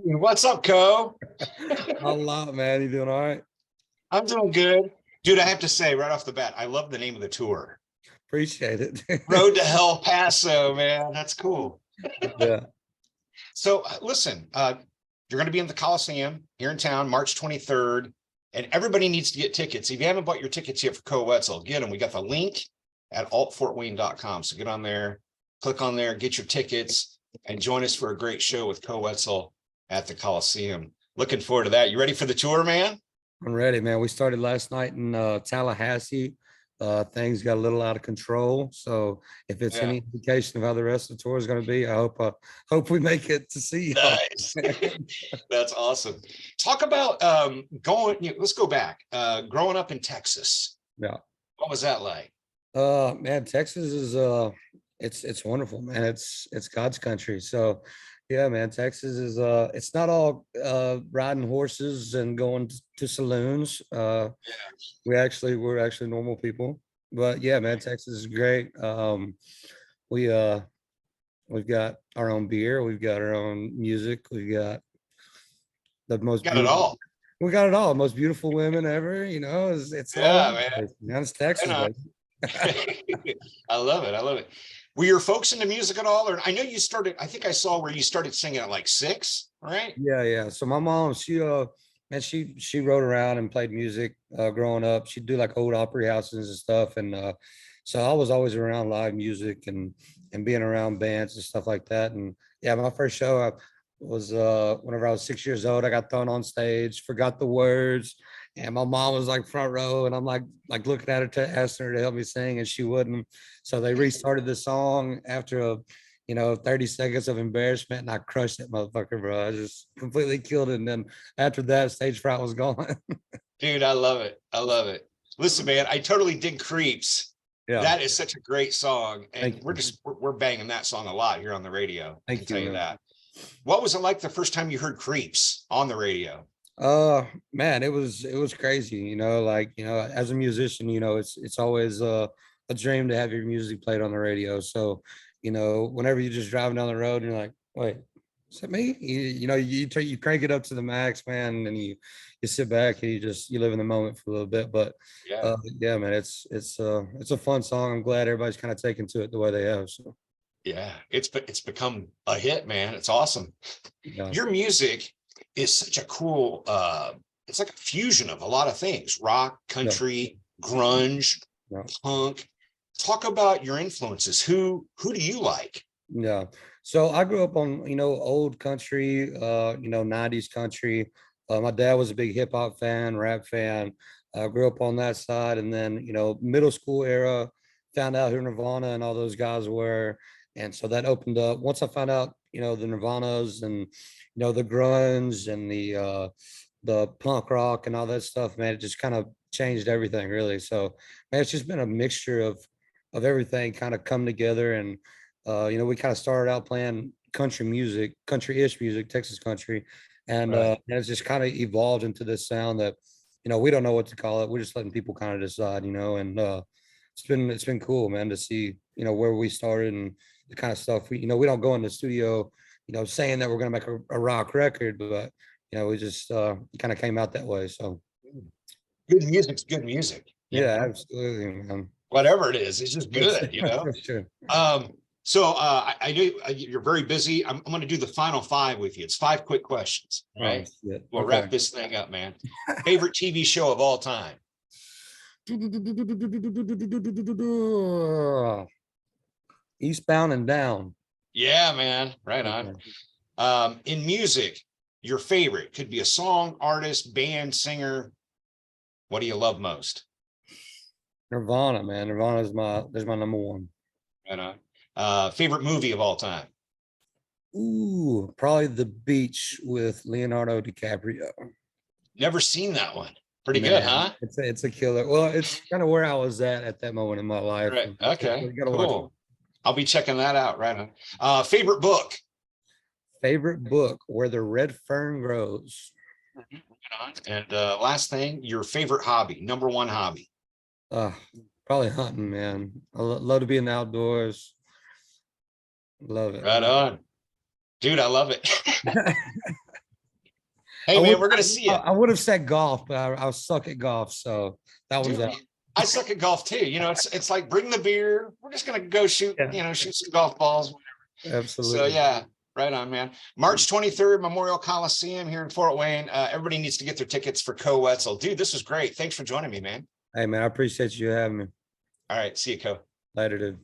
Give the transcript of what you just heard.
What's up, Koe? A lot, man. You doing all right? I'm doing good. Dude, I have to say right off the bat, I love the name of the tour. Appreciate it. Road to El Paso, man. That's cool. Yeah. So listen, you're going to be in the Coliseum here in town, March 23rd, and everybody needs to get tickets. If you haven't bought your tickets yet for Koe Wetzel, get them. We got the link at altfortwayne.com. So get on there, click on there, get your tickets, and join us for a great show with Koe Wetzel at the Coliseum. Looking forward to that. You ready for the tour, man? I'm ready, man. We started last night in Tallahassee. Things got a little out of control. So if it's any indication of how the rest of the tour is going to be, I hope we make it to see y'all. Nice. That's awesome. Talk about let's go back. Growing up in Texas. Yeah. What was that like? Man, Texas is it's wonderful, man. It's God's country. So yeah, man, Texas is it's not all riding horses and going to saloons. We're actually normal people. But yeah, man, Texas is great. We we've got our own beer, we've got our own music, we've got the most Got it beautiful all. we got it all, most beautiful women ever, it's all Man. it's Texas, baby. I love it. I love it. Were your folks into music at all? Or I know you started, I think I saw where you started singing at like 6, right? Yeah. So my mom, man, she rode around and played music growing up. She'd do like old opera houses and stuff. And so I was always around live music and being around bands and stuff like that. And yeah, my first show was whenever I was 6 years old. I got thrown on stage, forgot the words, and my mom was like front row, and I'm like looking at her to asking her to help me sing, and she wouldn't. So they restarted the song after 30 seconds of embarrassment, and I crushed that motherfucker, bro. I just completely killed it. And then after that, stage fright was gone. Dude, I love it. I love it. Listen, man, I totally dig Creeps. Yeah. That is such a great song. And Thank we're banging that song a lot here on the radio. I can tell you man. that. What was it like the first time you heard Creeps on the radio? Man, it was crazy, as a musician, it's always a dream to have your music played on the radio. So, whenever you're just driving down the road and you're like, wait, is that me? You crank it up to the max, man, and you sit back and you live in the moment for a little bit. But yeah, man, it's a fun song. I'm glad everybody's kind of taken to it the way they have. So yeah, it's become a hit, man. It's awesome. yeah. Your music is such a cool it's like a fusion of a lot of things: rock, country, grunge, punk. Talk about your influences. Who do you like? Yeah. So I grew up on, old country, 90s country. My dad was a big hip hop fan, rap fan. I grew up on that side. And then, middle school era, found out who Nirvana and all those guys were. And so that opened up. Once I found out, the Nirvanas and, the grunge and the punk rock and all that stuff, man, it just kind of changed everything, really. So, man, it's just been a mixture of everything kind of come together. And we kind of started out playing country-ish music, Texas country, and it's just kind of evolved into this sound that we don't know what to call it. We're just letting people kind of decide, and it's been cool, man, to see where we started and the kind of stuff we don't go in the studio saying that we're going to make a rock record, but we just kind of came out that way. So good music's good music. Yeah, absolutely, man. Whatever it is, it's just good, For sure. So I know you're very busy. I'm going to do the final 5 with you. It's 5 quick questions. Right. We'll wrap this thing up, man. Favorite TV show of all time? Eastbound and Down. Yeah, man. Right on. In music, your favorite could be a song, artist, band, singer. What do you love most? Nirvana, man. Nirvana is my number one. Right on. Favorite movie of all time? Ooh, probably The Beach with Leonardo DiCaprio. Never seen that one. Pretty good, huh? It's a killer. Well, it's kind of where I was at that moment in my life. Right. Okay. Cool. I'll be checking that out. Right on. Favorite book? Favorite book, Where the Red Fern Grows. Right on. And last thing, your favorite hobby, number one hobby? Probably hunting, man. I love to be in the outdoors. Love it. Right on. Dude, I love it. Hey, man, we're gonna see you. I would have said golf, but I suck at golf, so that one's Dude, out. I suck at golf too. You know, it's like bring the beer. We're just gonna go shoot, Yeah. shoot some golf balls. So Absolutely. yeah, right on, man. March 23rd, Memorial Coliseum here in Fort Wayne. Everybody needs to get their tickets for Koe Wetzel. Dude, this was great. Thanks for joining me, man. Hey man, I appreciate you having me. All right, see you, Koe. Later, dude.